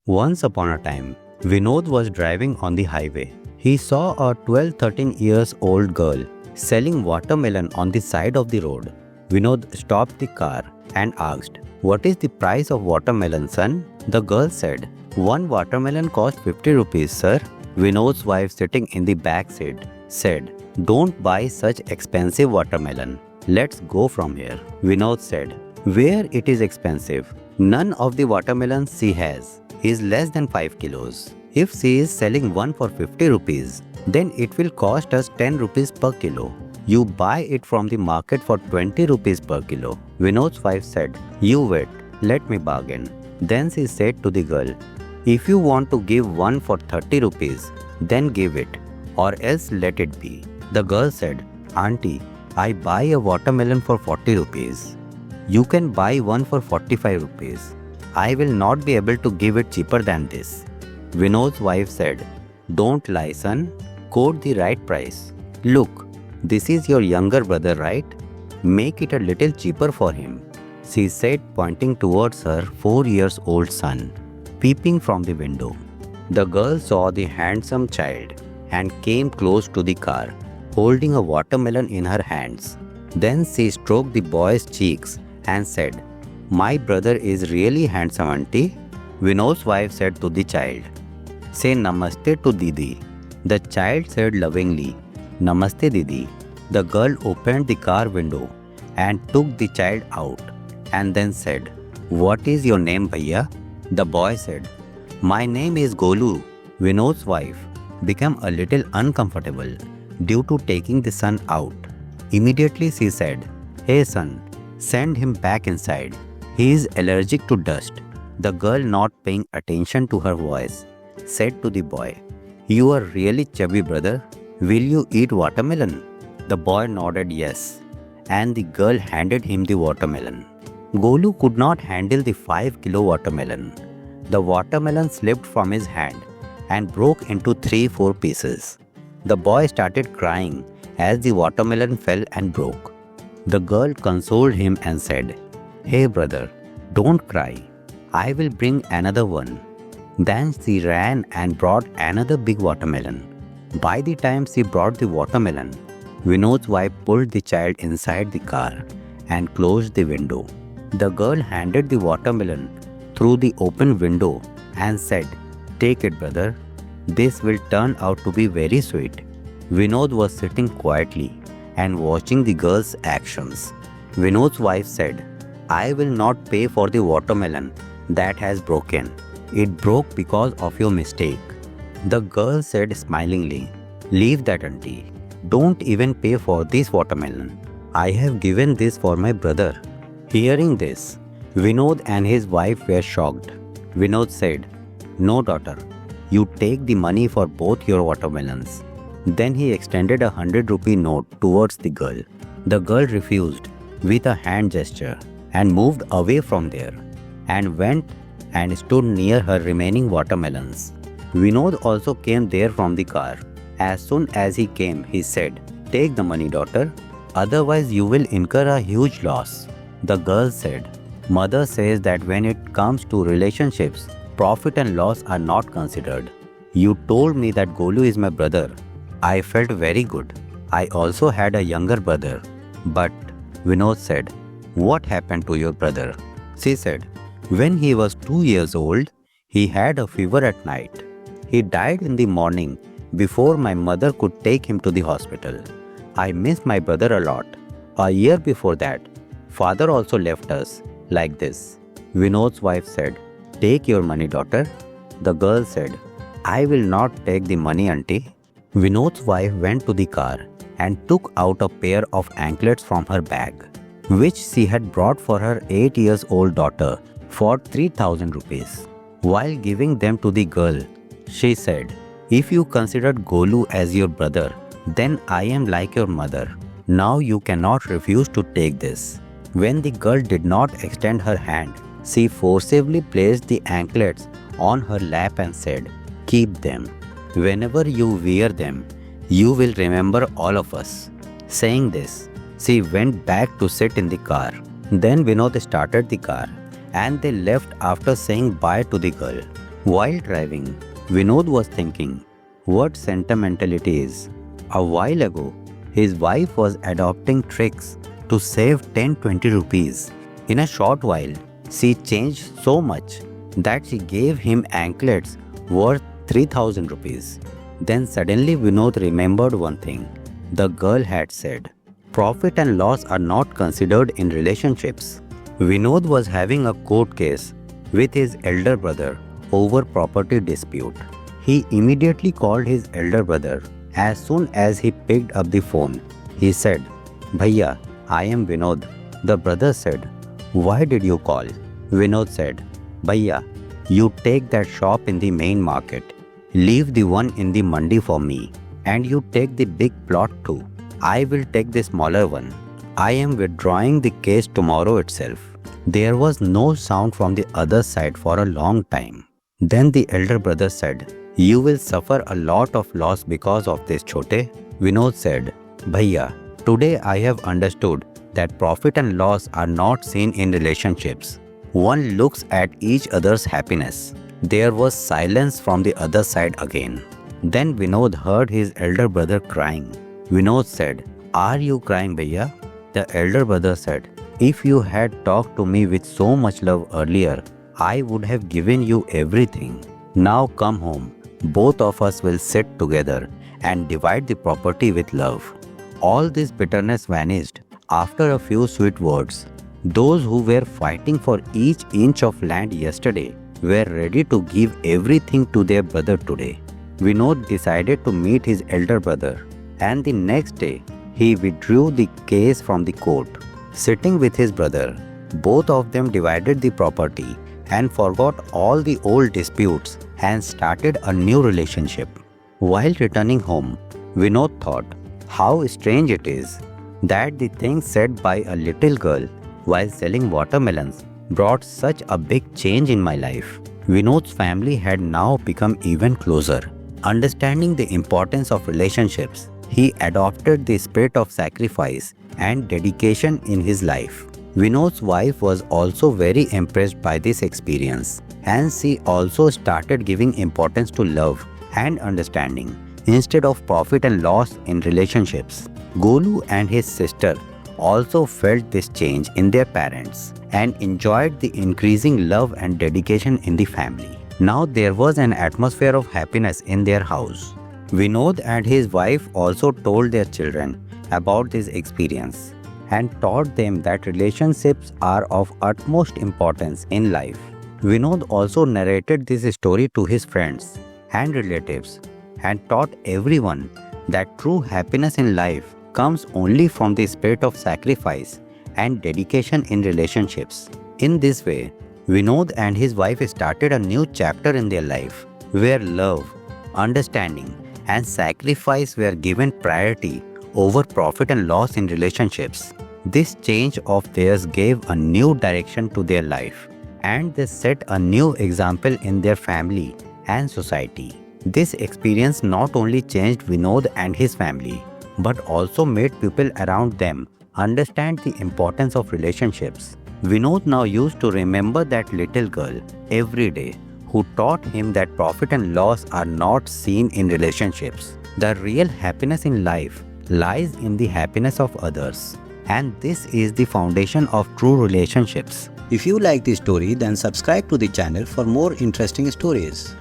Once upon a time, Vinod was driving on the highway. He saw a 12-13 years old girl selling watermelon on the side of the road. Vinod stopped the car and asked, "What is the price of watermelon, son?" The girl said, "One watermelon costs 50 rupees, sir." Vinod's wife sitting in the back seat said, "Don't buy such expensive watermelon. Let's go from here." Vinod said, "Where it is expensive? None of the watermelons she has is less than 5 kilos. If she is selling one for 50 rupees, then it will cost us 10 rupees per kilo. You buy it from the market for 20 rupees per kilo." Vinod's wife said, "You wait, let me bargain." Then she said to the girl, "If you want to give one for 30 rupees, then give it, or else let it be." The girl said, "Auntie, I buy a watermelon for 40 rupees. You can buy one for 45 rupees. I will not be able to give it cheaper than this." Vinod's wife said, "Don't lie, son. Quote the right price. Look, this is your younger brother, right? Make it a little cheaper for him," she said, pointing towards her 4-year-old son, peeping from the window. The girl saw the handsome child and came close to the car, holding a watermelon in her hands. Then she stroked the boy's cheeks and said, "My brother is really handsome, auntie." Vinod's wife said to the child, "Say namaste to Didi." The child said lovingly, "Namaste, Didi." The girl opened the car window and took the child out and then said, "What is your name, bhaiya?" The boy said, "My name is Golu." Vinod's wife became a little uncomfortable due to taking the son out. Immediately she said, "Hey son, send him back inside. He is allergic to dust." The girl, not paying attention to her voice, said to the boy, "You are really chubby, brother. Will you eat watermelon?" The boy nodded yes, and the girl handed him the watermelon. Golu could not handle the 5-kilo watermelon. The watermelon slipped from his hand and broke into 3-4 pieces. The boy started crying as the watermelon fell and broke. The girl consoled him and said, "Hey brother, don't cry. I will bring another one." Then she ran and brought another big watermelon. By the time she brought the watermelon, Vinod's wife pulled the child inside the car and closed the window. The girl handed the watermelon through the open window and said, "Take it, brother. This will turn out to be very sweet." Vinod was sitting quietly and watching the girl's actions. Vinod's wife said, "I will not pay for the watermelon that has broken. It broke because of your mistake." The girl said smilingly, "Leave that, auntie. Don't even pay for this watermelon. I have given this for my brother." Hearing this, Vinod and his wife were shocked. Vinod said, "No, daughter. You take the money for both your watermelons." Then he extended a 100-rupee note towards the girl. The girl refused with a hand gesture and moved away from there and went and stood near her remaining watermelons. Vinod also came there from the car. As soon as he came, he said, "Take the money, daughter. Otherwise you will incur a huge loss." The girl said, "Mother says that when it comes to relationships, profit and loss are not considered. You told me that Golu is my brother. I felt very good. I also had a younger brother." But Vinod said, "What happened to your brother?" She said, "When he was 2 years old, he had a fever at night. He died in the morning before my mother could take him to the hospital. I miss my brother a lot. A year before that, father also left us like this." Vinod's wife said, "Take your money, daughter." The girl said, "I will not take the money, auntie." Vinod's wife went to the car and took out a pair of anklets from her bag, which she had brought for her 8-year-old daughter for 3,000 rupees. While giving them to the girl, she said, "If you considered Golu as your brother, then I am like your mother. Now you cannot refuse to take this." When the girl did not extend her hand, she forcibly placed the anklets on her lap and said, "Keep them. Whenever you wear them, you will remember all of us." Saying this, she went back to sit in the car. Then Vinod started the car and they left after saying bye to the girl. While driving, Vinod was thinking what sentimental it is. A while ago, his wife was adopting tricks to save 10-20 rupees. In a short while, she changed so much that she gave him anklets worth 3000 rupees. Then suddenly Vinod remembered one thing. The girl had said, profit and loss are not considered in relationships. Vinod was having a court case with his elder brother over property dispute. He immediately called his elder brother. As soon as he picked up the phone, he said, Bhaiya, I am Vinod. The brother said, why did you call? Vinod said, Bhaiya, you take that shop in the main market. Leave the one in the mandi for me. And you take the big plot too. I will take the smaller one. I am withdrawing the case tomorrow itself. There was no sound from the other side for a long time. Then the elder brother said, you will suffer a lot of loss because of this, Chote. Vinod said, Bhaiya, today I have understood that profit and loss are not seen in relationships. One looks at each other's happiness. There was silence from the other side again. Then Vinod heard his elder brother crying. Vinod said, are you crying, Bhaiya? The elder brother said, if you had talked to me with so much love earlier, I would have given you everything. Now come home. Both of us will sit together and divide the property with love. All this bitterness vanished after a few sweet words. Those who were fighting for each inch of land yesterday were ready to give everything to their brother today. Vinod decided to meet his elder brother, and the next day he withdrew the case from the court. Sitting with his brother, both of them divided the property and forgot all the old disputes and started a new relationship. While returning home, Vinod thought how strange it is that the things said by a little girl while selling watermelons brought such a big change in my life. Vinod's family had now become even closer. Understanding the importance of relationships, he adopted the spirit of sacrifice and dedication in his life. Vinod's wife was also very impressed by this experience, and she also started giving importance to love and understanding instead of profit and loss in relationships. Golu and his sister also felt this change in their parents and enjoyed the increasing love and dedication in the family. Now there was an atmosphere of happiness in their house. Vinod and his wife also told their children about this experience and taught them that relationships are of utmost importance in life. Vinod also narrated this story to his friends and relatives and taught everyone that true happiness in life comes only from the spirit of sacrifice and dedication in relationships. In this way, Vinod and his wife started a new chapter in their life where love, understanding, and sacrifice were given priority over profit and loss in relationships. This change of theirs gave a new direction to their life, and they set a new example in their family and society. This experience not only changed Vinod and his family, but also made people around them understand the importance of relationships. Vinod now used to remember that little girl every day who taught him that profit and loss are not seen in relationships. The real happiness in life lies in the happiness of others, and this is the foundation of true relationships. If you like this story, then subscribe to the channel for more interesting stories.